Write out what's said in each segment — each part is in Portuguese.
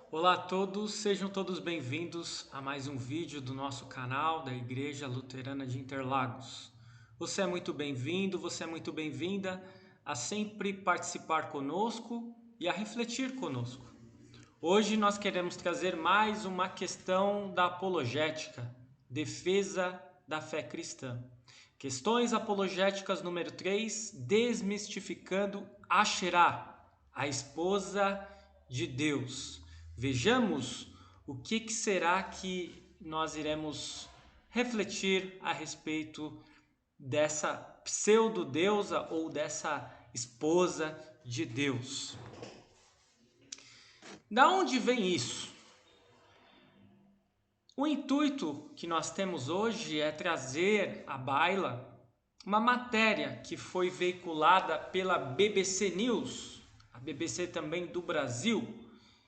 Olá a todos, sejam todos bem-vindos a mais um vídeo do nosso canal da Igreja Luterana de Interlagos. Você é muito bem-vindo, você é muito bem-vinda a sempre participar conosco e a refletir conosco. Hoje nós queremos trazer mais uma questão da apologética, defesa da fé cristã. Questões apologéticas número 3, desmistificando Asherá, a esposa de Deus. Vejamos o que será que nós iremos refletir a respeito dessa pseudo-deusa ou dessa esposa de Deus. Da onde vem isso? O intuito que nós temos hoje é trazer à baila uma matéria que foi veiculada pela BBC News, a BBC também do Brasil,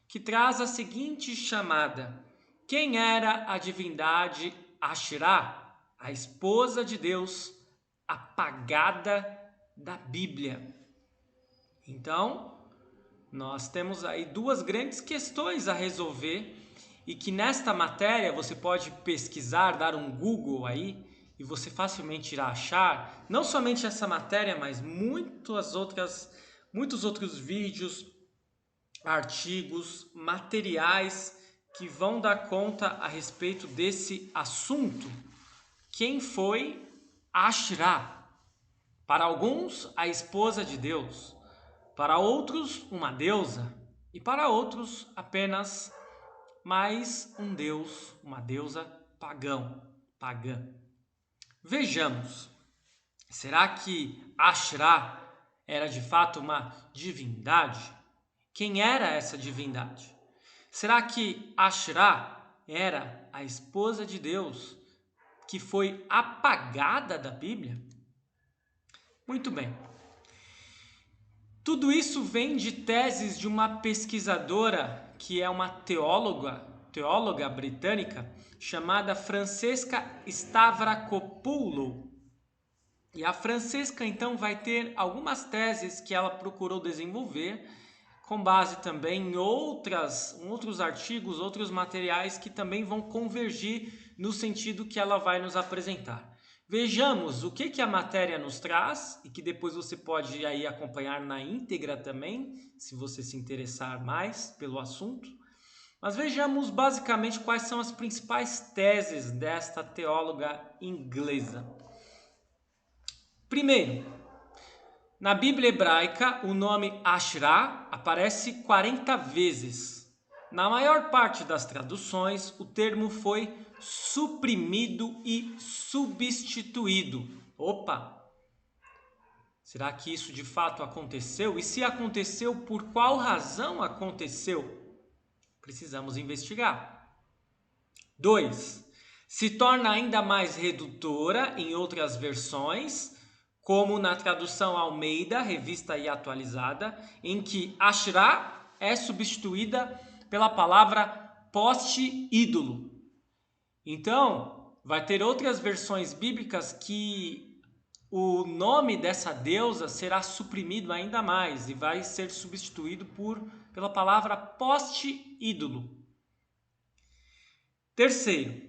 que traz a seguinte chamada: quem era a divindade Asherá, a esposa de Deus, apagada da Bíblia? Então, nós temos aí duas grandes questões a resolver e que nesta matéria você pode pesquisar, dar um Google aí e você facilmente irá achar não somente essa matéria, mas muitos outros vídeos, artigos, materiais que vão dar conta a respeito desse assunto. Quem foi Asherá? Para alguns, a esposa de Deus. Para outros, uma deusa. E para outros, apenas mais um deus, uma deusa pagã. Vejamos, será que Asherá era de fato uma divindade? Quem era essa divindade? Será que Asherá era a esposa de Deus que foi apagada da Bíblia? Muito bem. Tudo isso vem de teses de uma pesquisadora que é uma teóloga britânica chamada Francesca Stavrakopoulou. E a Francesca então vai ter algumas teses que ela procurou desenvolver com base também em outros artigos, outros materiais que também vão convergir no sentido que ela vai nos apresentar. Vejamos o que a matéria nos traz e que depois você pode aí acompanhar na íntegra também, se você se interessar mais pelo assunto. Mas vejamos basicamente quais são as principais teses desta teóloga inglesa. Primeiro, na Bíblia hebraica, o nome Asherá aparece 40 vezes. Na maior parte das traduções, o termo foi suprimido e substituído. Opa! Será que isso de fato aconteceu? E se aconteceu, por qual razão aconteceu? Precisamos investigar. 2. Se torna ainda mais redutora em outras versões, como na tradução Almeida, revista e atualizada, em que Asherá é substituída pela palavra poste ídolo. Então, vai ter outras versões bíblicas que o nome dessa deusa será suprimido ainda mais e vai ser substituído pela palavra poste ídolo. Terceiro,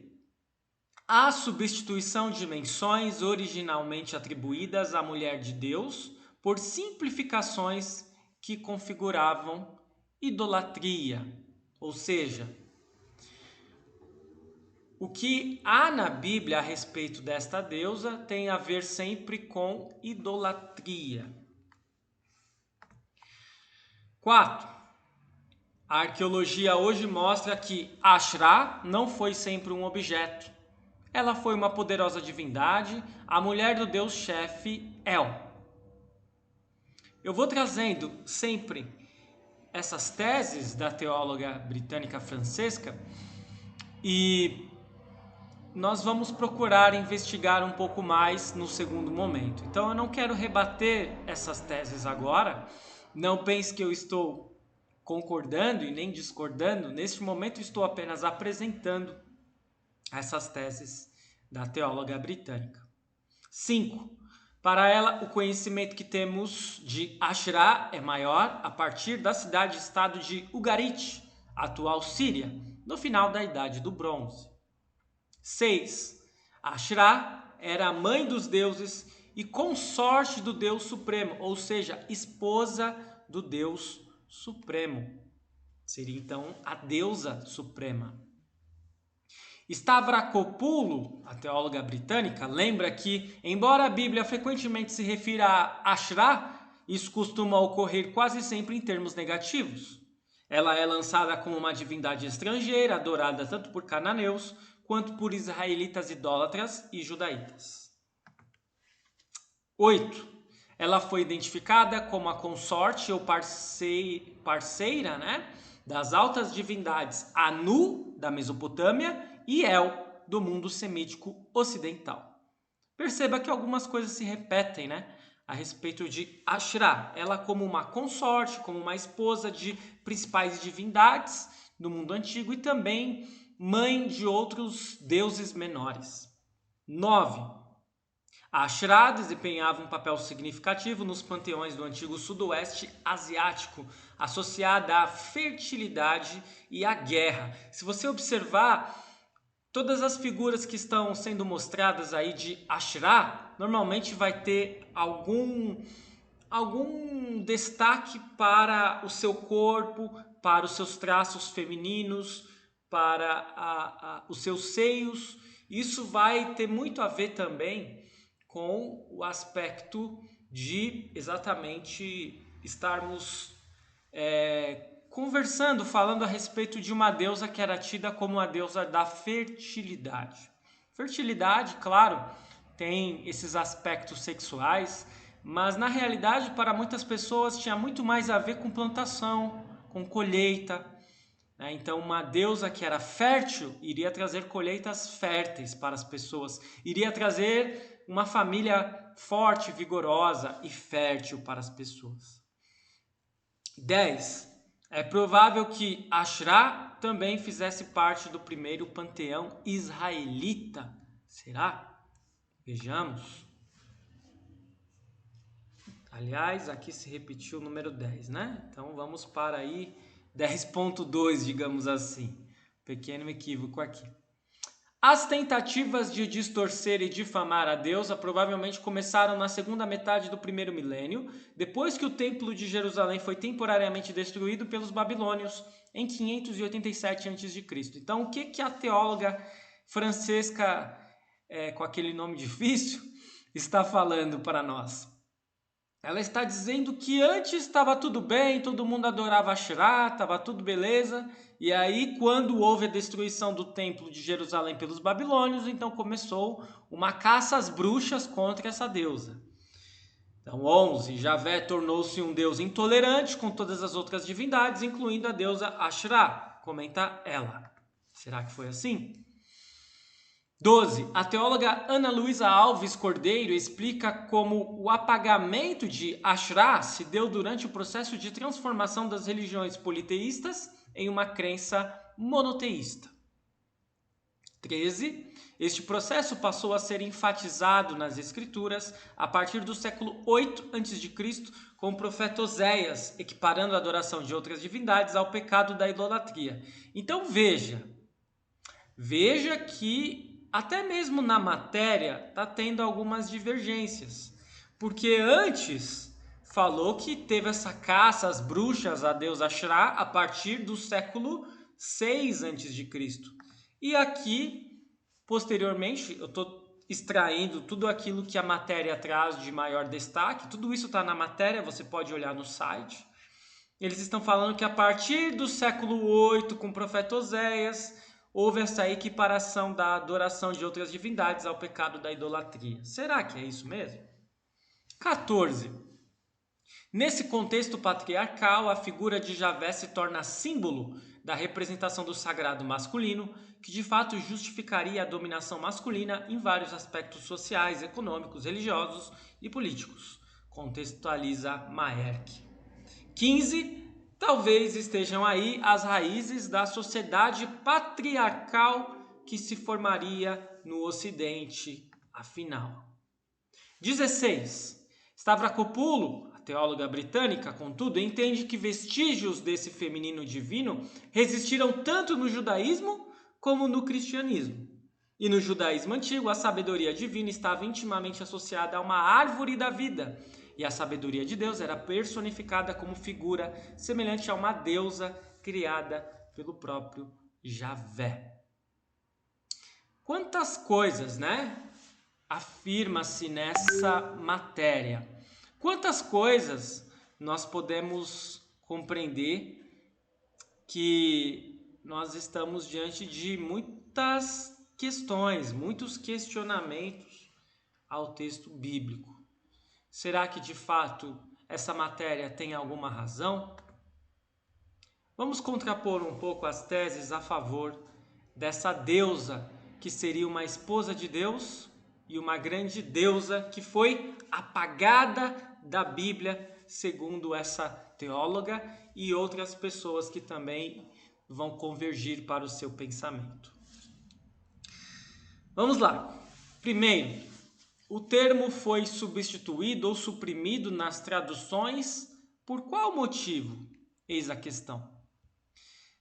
a substituição de menções originalmente atribuídas à mulher de Deus por simplificações que configuravam idolatria. Ou seja, o que há na Bíblia a respeito desta deusa tem a ver sempre com idolatria. 4. A arqueologia hoje mostra que Asherá não foi sempre um objeto. Ela foi uma poderosa divindade, a mulher do deus-chefe El. Eu vou trazendo sempre essas teses da teóloga britânica Francesca e nós vamos procurar investigar um pouco mais no segundo momento. Então eu não quero rebater essas teses agora, não pense que eu estou concordando e nem discordando, neste momento estou apenas apresentando essas teses da teóloga britânica. 5. Para ela, o conhecimento que temos de Asherá é maior a partir da cidade-estado de Ugarit, atual Síria, no final da Idade do Bronze. 6. Ashrá era a mãe dos deuses e consorte do Deus Supremo, ou seja, esposa do Deus Supremo. Seria então a deusa suprema. Stavrakopoulos, a teóloga britânica, lembra que, embora a Bíblia frequentemente se refira a Ashrá, isso costuma ocorrer quase sempre em termos negativos. Ela é lançada como uma divindade estrangeira, adorada tanto por cananeus quanto por israelitas idólatras e judaítas. 8. Ela foi identificada como a consorte ou parceira, das altas divindades Anu, da Mesopotâmia, e El, do mundo semítico ocidental. Perceba que algumas coisas se repetem, a respeito de Ashrá. Ela como uma consorte, como uma esposa de principais divindades do mundo antigo e também mãe de outros deuses menores. 9. A Ashrá desempenhava um papel significativo nos panteões do antigo sudoeste asiático, associada à fertilidade e à guerra. Se você observar, todas as figuras que estão sendo mostradas aí de Ashrá, normalmente vai ter algum destaque para o seu corpo, para os seus traços femininos, para os seus seios. Isso vai ter muito a ver também com o aspecto de exatamente estarmos conversando, falando a respeito de uma deusa que era tida como a deusa da fertilidade. Fertilidade, claro, tem esses aspectos sexuais, mas na realidade para muitas pessoas tinha muito mais a ver com plantação, com colheita. Então uma deusa que era fértil iria trazer colheitas férteis para as pessoas, iria trazer uma família forte, vigorosa e fértil para as pessoas. 10. É provável que Ashrá também fizesse parte do primeiro panteão israelita. Será? Vejamos. Aliás, aqui se repetiu o número 10, Então vamos para aí 10.2, digamos assim. Pequeno equívoco aqui. As tentativas de distorcer e difamar a deusa provavelmente começaram na segunda metade do primeiro milênio, depois que o Templo de Jerusalém foi temporariamente destruído pelos babilônios em 587 a.C. Então, o que a teóloga Francesca, com aquele nome difícil, está falando para nós? Ela está dizendo que antes estava tudo bem, todo mundo adorava Ashrá, estava tudo beleza. E aí, quando houve a destruição do Templo de Jerusalém pelos babilônios, então começou uma caça às bruxas contra essa deusa. Então, 11. Javé tornou-se um deus intolerante com todas as outras divindades, incluindo a deusa Ashrá. Comenta ela. Será que foi assim? 12. A teóloga Ana Luísa Alves Cordeiro explica como o apagamento de Ashrá se deu durante o processo de transformação das religiões politeístas em uma crença monoteísta. 13. Este processo passou a ser enfatizado nas escrituras a partir do século 8 a.C., com o profeta Oséias, equiparando a adoração de outras divindades ao pecado da idolatria. Então veja que até mesmo na matéria está tendo algumas divergências, porque antes falou que teve essa caça às bruxas, a deusa Ashrá, a partir do século 6 a.C. E aqui, posteriormente, eu estou extraindo tudo aquilo que a matéria traz de maior destaque, tudo isso está na matéria, você pode olhar no site. Eles estão falando que a partir do século 8, com o profeta Oséias, houve essa equiparação da adoração de outras divindades ao pecado da idolatria. Será que é isso mesmo? 14. Nesse contexto patriarcal, a figura de Javé se torna símbolo da representação do sagrado masculino, que de fato justificaria a dominação masculina em vários aspectos sociais, econômicos, religiosos e políticos. Contextualiza Maerck. 15. Talvez estejam aí as raízes da sociedade patriarcal que se formaria no Ocidente, afinal. 16. Stavrakopoulos, a teóloga britânica, contudo, entende que vestígios desse feminino divino resistiram tanto no judaísmo como no cristianismo. E no judaísmo antigo, a sabedoria divina estava intimamente associada a uma árvore da vida, e a sabedoria de Deus era personificada como figura semelhante a uma deusa criada pelo próprio Javé. Quantas coisas, né? Afirma-se nessa matéria. Quantas coisas nós podemos compreender que nós estamos diante de muitas questões, muitos questionamentos ao texto bíblico. Será que de fato essa matéria tem alguma razão? Vamos contrapor um pouco as teses a favor dessa deusa que seria uma esposa de Deus e uma grande deusa que foi apagada da Bíblia, segundo essa teóloga e outras pessoas que também vão convergir para o seu pensamento. Vamos lá. Primeiro, o termo foi substituído ou suprimido nas traduções por qual motivo? Eis a questão.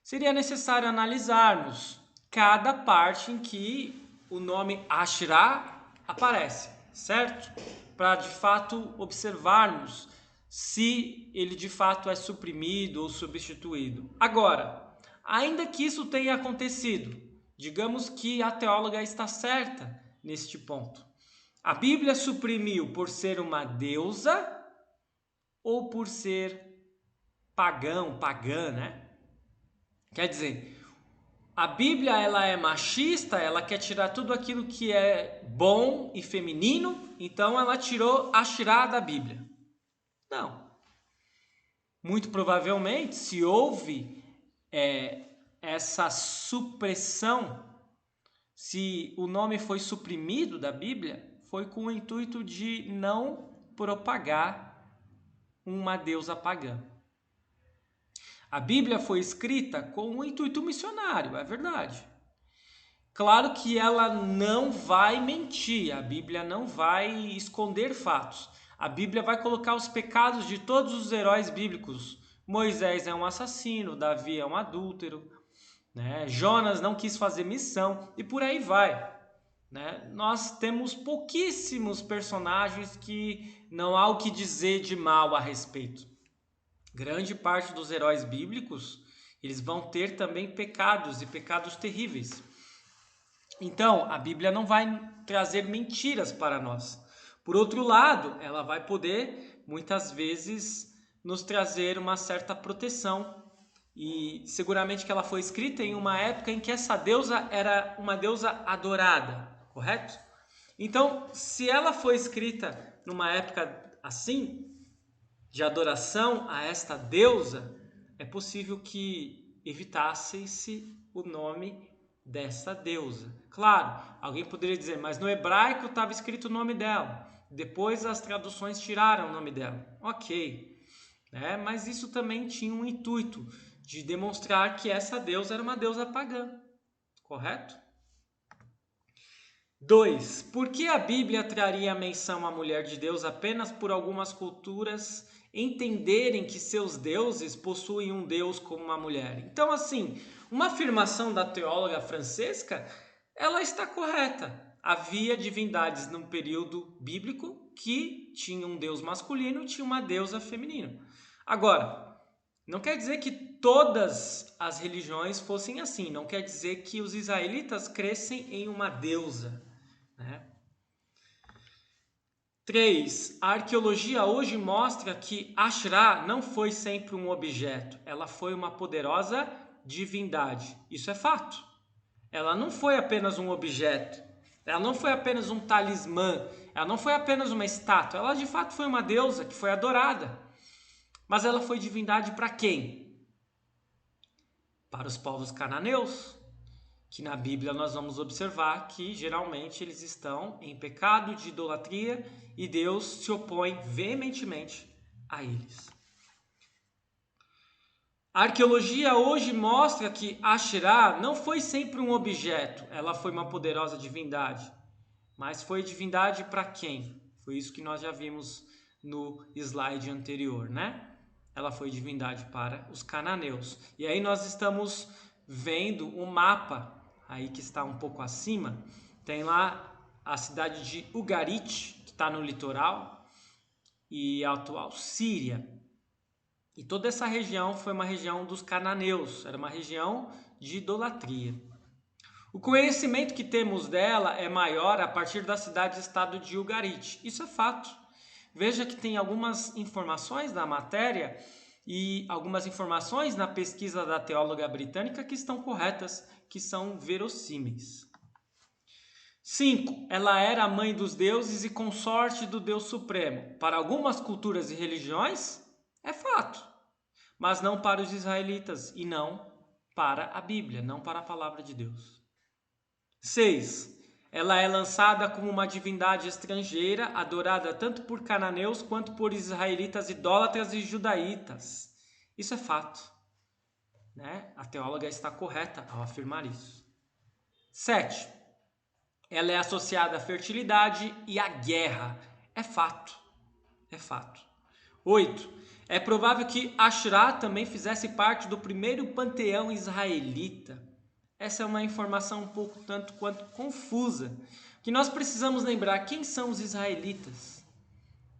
Seria necessário analisarmos cada parte em que o nome Asherah aparece, certo? Para de fato observarmos se ele de fato é suprimido ou substituído. Agora, ainda que isso tenha acontecido, digamos que a teóloga está certa neste ponto. A Bíblia suprimiu por ser uma deusa ou por ser pagã, né? Quer dizer, a Bíblia ela é machista, ela quer tirar tudo aquilo que é bom e feminino, então ela tirou Asherah da Bíblia. Não. Muito provavelmente, se houve essa supressão, se o nome foi suprimido da Bíblia, foi com o intuito de não propagar uma deusa pagã. A Bíblia foi escrita com um intuito missionário, é verdade. Claro que ela não vai mentir, a Bíblia não vai esconder fatos. A Bíblia vai colocar os pecados de todos os heróis bíblicos. Moisés é um assassino, Davi é um adúltero, né? Jonas não quis fazer missão e por aí vai. Né? Nós temos pouquíssimos personagens que não há o que dizer de mal a respeito. Grande parte dos heróis bíblicos, eles vão ter também pecados e pecados terríveis. Então, a Bíblia não vai trazer mentiras para nós. Por outro lado, ela vai poder, muitas vezes, nos trazer uma certa proteção. E seguramente que ela foi escrita em uma época em que essa deusa era uma deusa adorada, correto? Então, se ela foi escrita numa época assim, de adoração a esta deusa, é possível que evitasse-se o nome dessa deusa. Claro, alguém poderia dizer, mas no hebraico estava escrito o nome dela. Depois as traduções tiraram o nome dela. Ok, mas isso também tinha um intuito de demonstrar que essa deusa era uma deusa pagã, correto? 2. Por que a Bíblia traria menção à mulher de Deus apenas por algumas culturas entenderem que seus deuses possuem um Deus como uma mulher? Então, assim, uma afirmação da teóloga Francesca, ela está correta. Havia divindades no período bíblico que tinham um Deus masculino e tinha uma deusa feminina. Agora, não quer dizer que todas as religiões fossem assim. Não quer dizer que os israelitas crescem em uma deusa. 3. A arqueologia hoje mostra que Asherah não foi sempre um objeto. Ela foi uma poderosa divindade. Isso é fato. Ela não foi apenas um objeto. Ela não foi apenas um talismã. Ela não foi apenas uma estátua. Ela de fato foi uma deusa que foi adorada. Mas ela foi divindade para quem? Para os povos cananeus, que na Bíblia nós vamos observar que geralmente eles estão em pecado de idolatria e Deus se opõe veementemente a eles. A arqueologia hoje mostra que Asherah não foi sempre um objeto, ela foi uma poderosa divindade. Mas foi divindade para quem? Foi isso que nós já vimos no slide anterior, né? Ela foi divindade para os cananeus. E aí nós estamos vendo o mapa, aí que está um pouco acima, tem lá a cidade de Ugarit, que está no litoral, e a atual Síria. E toda essa região foi uma região dos cananeus, era uma região de idolatria. O conhecimento que temos dela é maior a partir da cidade-estado de Ugarit. Isso é fato. Veja que tem algumas informações na matéria e algumas informações na pesquisa da teóloga britânica que estão corretas, que são verossímeis. 5. Ela era a mãe dos deuses e consorte do Deus Supremo. Para algumas culturas e religiões, é fato, mas não para os israelitas e não para a Bíblia, não para a palavra de Deus. 6. Ela é lançada como uma divindade estrangeira, adorada tanto por cananeus quanto por israelitas idólatras e judaítas. Isso é fato, né? A teóloga está correta ao afirmar isso. 7. Ela é associada à fertilidade e à guerra. É fato. É fato. 8. É provável que Asherá também fizesse parte do primeiro panteão israelita. Essa é uma informação um pouco tanto quanto confusa, que nós precisamos lembrar quem são os israelitas.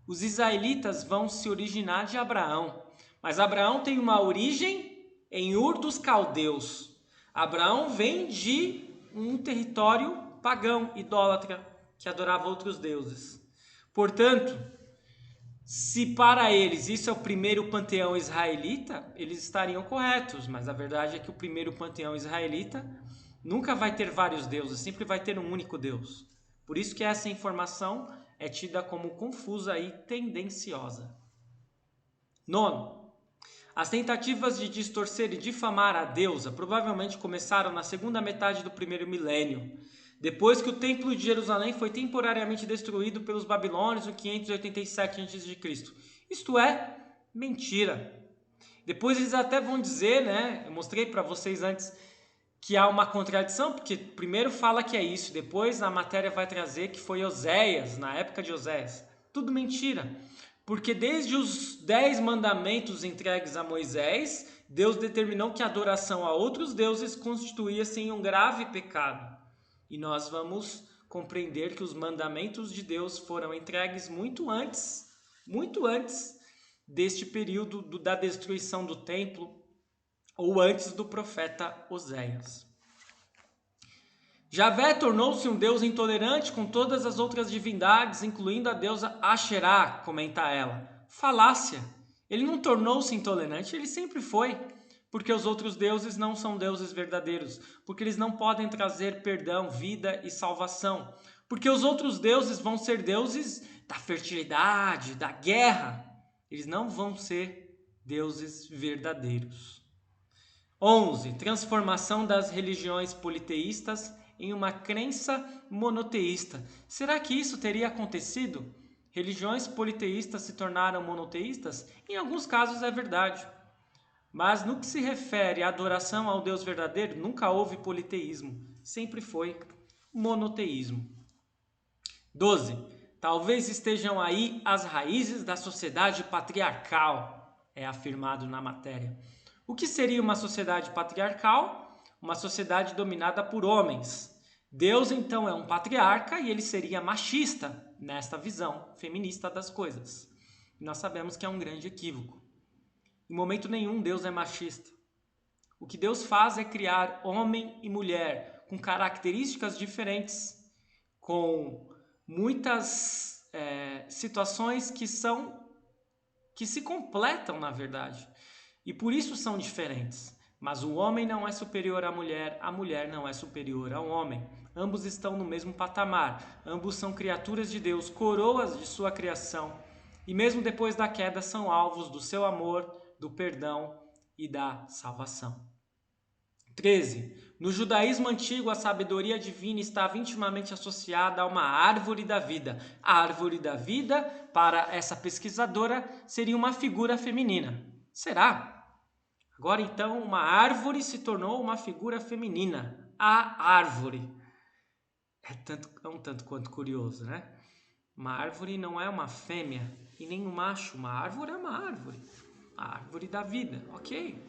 Os israelitas vão se originar de Abraão, mas Abraão tem uma origem em Ur dos Caldeus. Abraão vem de um território pagão, idólatra, que adorava outros deuses. Portanto, se para eles isso é o primeiro panteão israelita, eles estariam corretos, mas a verdade é que o primeiro panteão israelita nunca vai ter vários deuses, sempre vai ter um único Deus. Por isso que essa informação é tida como confusa e tendenciosa. 9. As tentativas de distorcer e difamar a deusa provavelmente começaram na segunda metade do primeiro milênio, depois que o templo de Jerusalém foi temporariamente destruído pelos babilônios em 587 a.C. Isto é mentira. Depois eles até vão dizer, né? Eu mostrei para vocês antes que há uma contradição, porque primeiro fala que é isso, depois a matéria vai trazer que foi Oséias, na época de Oséias. Tudo mentira. Porque desde os 10 mandamentos entregues a Moisés, Deus determinou que a adoração a outros deuses constituía-se um grave pecado. E nós vamos compreender que os mandamentos de Deus foram entregues muito antes deste período da destruição do templo ou antes do profeta Oséias. Javé tornou-se um deus intolerante com todas as outras divindades, incluindo a deusa Asherá, comenta ela. Falácia. Ele não tornou-se intolerante, ele sempre foi. Porque os outros deuses não são deuses verdadeiros, porque eles não podem trazer perdão, vida e salvação, porque os outros deuses vão ser deuses da fertilidade, da guerra, eles não vão ser deuses verdadeiros. 11. Transformação das religiões politeístas em uma crença monoteísta. Será que isso teria acontecido? Religiões politeístas se tornaram monoteístas? Em alguns casos é verdade. Mas no que se refere à adoração ao Deus verdadeiro, nunca houve politeísmo, sempre foi monoteísmo. 12. Talvez estejam aí as raízes da sociedade patriarcal, é afirmado na matéria. O que seria uma sociedade patriarcal? Uma sociedade dominada por homens. Deus então é um patriarca e ele seria machista nesta visão feminista das coisas. E nós sabemos que é um grande equívoco. Em momento nenhum Deus é machista. O que Deus faz é criar homem e mulher com características diferentes, com muitas situações que se completam na verdade e por isso são diferentes. Mas o homem não é superior à mulher, a mulher não é superior ao homem. Ambos estão no mesmo patamar, ambos são criaturas de Deus, coroas de sua criação, e mesmo depois da queda são alvos do seu amor, do perdão e da salvação. 13. No judaísmo antigo, a sabedoria divina estava intimamente associada a uma árvore da vida. A árvore da vida, para essa pesquisadora, seria uma figura feminina. Será? Agora então, uma árvore se tornou uma figura feminina. A árvore. É um tanto quanto curioso, né? Uma árvore não é uma fêmea, e nem um macho. Uma árvore é uma árvore. A árvore da vida, ok?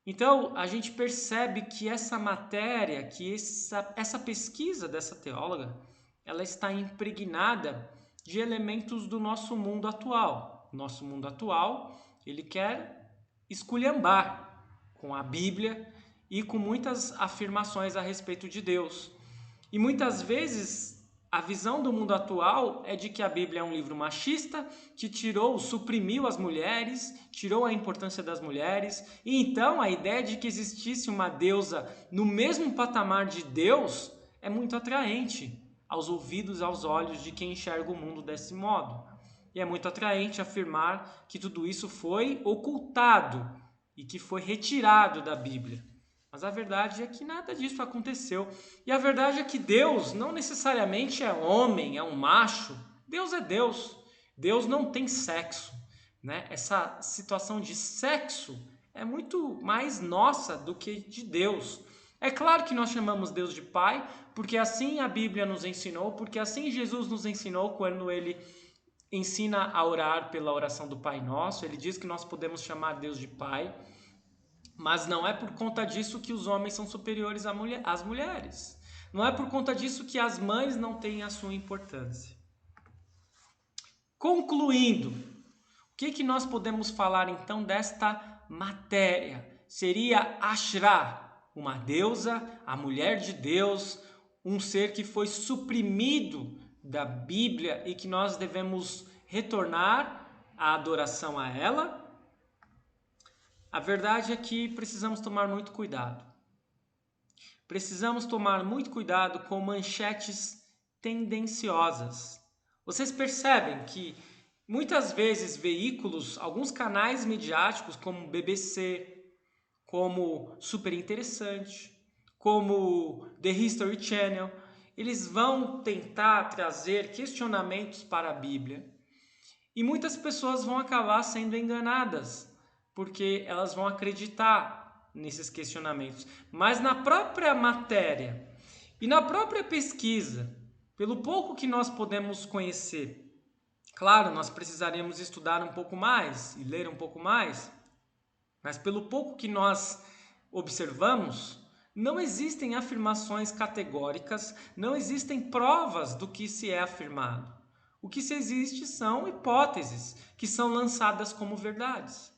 Então, a gente percebe que essa matéria, que essa pesquisa dessa teóloga, ela está impregnada de elementos do nosso mundo atual. Nosso mundo atual, ele quer esculhambar com a Bíblia e com muitas afirmações a respeito de Deus. E muitas vezes a visão do mundo atual é de que a Bíblia é um livro machista, que suprimiu as mulheres, tirou a importância das mulheres. E então a ideia de que existisse uma deusa no mesmo patamar de Deus é muito atraente aos ouvidos, aos olhos de quem enxerga o mundo desse modo. E é muito atraente afirmar que tudo isso foi ocultado e que foi retirado da Bíblia. Mas a verdade é que nada disso aconteceu. E a verdade é que Deus não necessariamente é homem, é um macho. Deus é Deus. Deus não tem sexo, né? Essa situação de sexo é muito mais nossa do que de Deus. É claro que nós chamamos Deus de Pai, porque assim a Bíblia nos ensinou, porque assim Jesus nos ensinou quando ele ensina a orar pela oração do Pai Nosso. Ele diz que nós podemos chamar Deus de Pai. Mas não é por conta disso que os homens são superiores às mulheres. Não é por conta disso que as mães não têm a sua importância. Concluindo, o que nós podemos falar então desta matéria? Seria Ashrá, uma deusa, a mulher de Deus, um ser que foi suprimido da Bíblia e que nós devemos retornar à adoração a ela? A verdade é que precisamos tomar muito cuidado. Precisamos tomar muito cuidado com manchetes tendenciosas. Vocês percebem que muitas vezes veículos, alguns canais midiáticos como BBC, como Super Interessante, como The History Channel, eles vão tentar trazer questionamentos para a Bíblia e muitas pessoas vão acabar sendo enganadas, porque elas vão acreditar nesses questionamentos. Mas na própria matéria e na própria pesquisa, pelo pouco que nós podemos conhecer, claro, nós precisaremos estudar um pouco mais e ler um pouco mais, mas pelo pouco que nós observamos, não existem afirmações categóricas, não existem provas do que se é afirmado. O que se existe são hipóteses que são lançadas como verdades.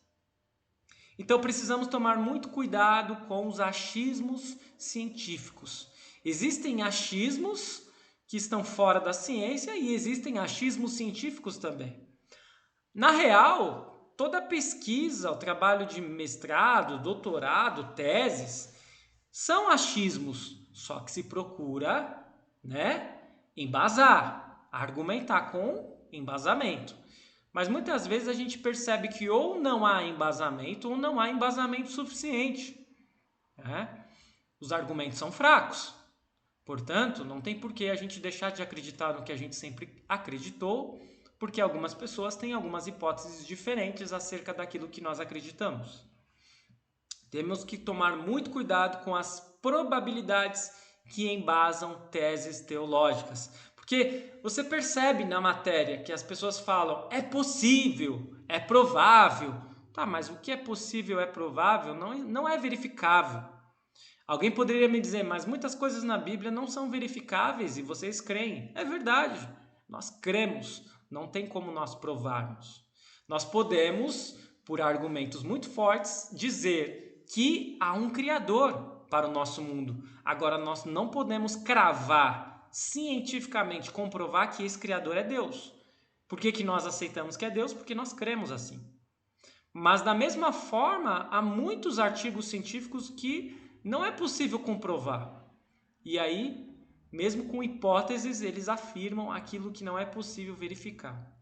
Então precisamos tomar muito cuidado com os achismos científicos. Existem achismos que estão fora da ciência e existem achismos científicos também. Na real, toda pesquisa, o trabalho de mestrado, doutorado, teses, são achismos, só que se procura, embasar, argumentar com embasamento. Mas muitas vezes a gente percebe que ou não há embasamento ou não há embasamento suficiente. Os argumentos são fracos. Portanto, não tem por que a gente deixar de acreditar no que a gente sempre acreditou, porque algumas pessoas têm algumas hipóteses diferentes acerca daquilo que nós acreditamos. Temos que tomar muito cuidado com as probabilidades que embasam teses teológicas. Porque você percebe na matéria que as pessoas falam é possível, é provável. Tá, mas o que é possível, é provável, não é verificável. Alguém poderia me dizer, mas muitas coisas na Bíblia não são verificáveis e vocês creem. É verdade, nós cremos, não tem como nós provarmos. Nós podemos, por argumentos muito fortes, dizer que há um Criador para o nosso mundo. Agora, nós não podemos cravar, cientificamente comprovar que esse Criador é Deus. Por que nós aceitamos que é Deus? Porque nós cremos assim. Mas, da mesma forma, há muitos artigos científicos que não é possível comprovar. E aí, mesmo com hipóteses, eles afirmam aquilo que não é possível verificar.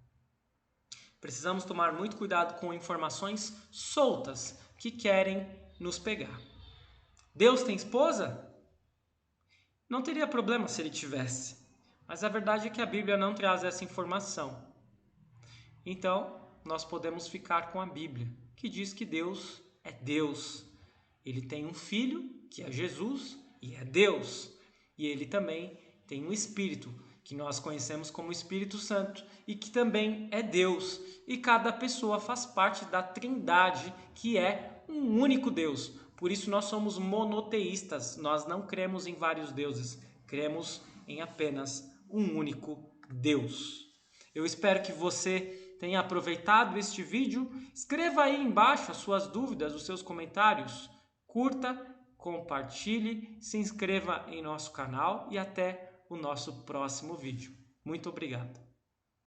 Precisamos tomar muito cuidado com informações soltas que querem nos pegar. Deus tem esposa? Não teria problema se ele tivesse. Mas a verdade é que a Bíblia não traz essa informação. Então, nós podemos ficar com a Bíblia, que diz que Deus é Deus. Ele tem um filho, que é Jesus, e é Deus. E ele também tem um Espírito, que nós conhecemos como Espírito Santo e que também é Deus. E cada pessoa faz parte da Trindade, que é um único Deus. Por isso nós somos monoteístas, nós não cremos em vários deuses, cremos em apenas um único Deus. Eu espero que você tenha aproveitado este vídeo. Escreva aí embaixo as suas dúvidas, os seus comentários. Curta, compartilhe, se inscreva em nosso canal e até o nosso próximo vídeo. Muito obrigado.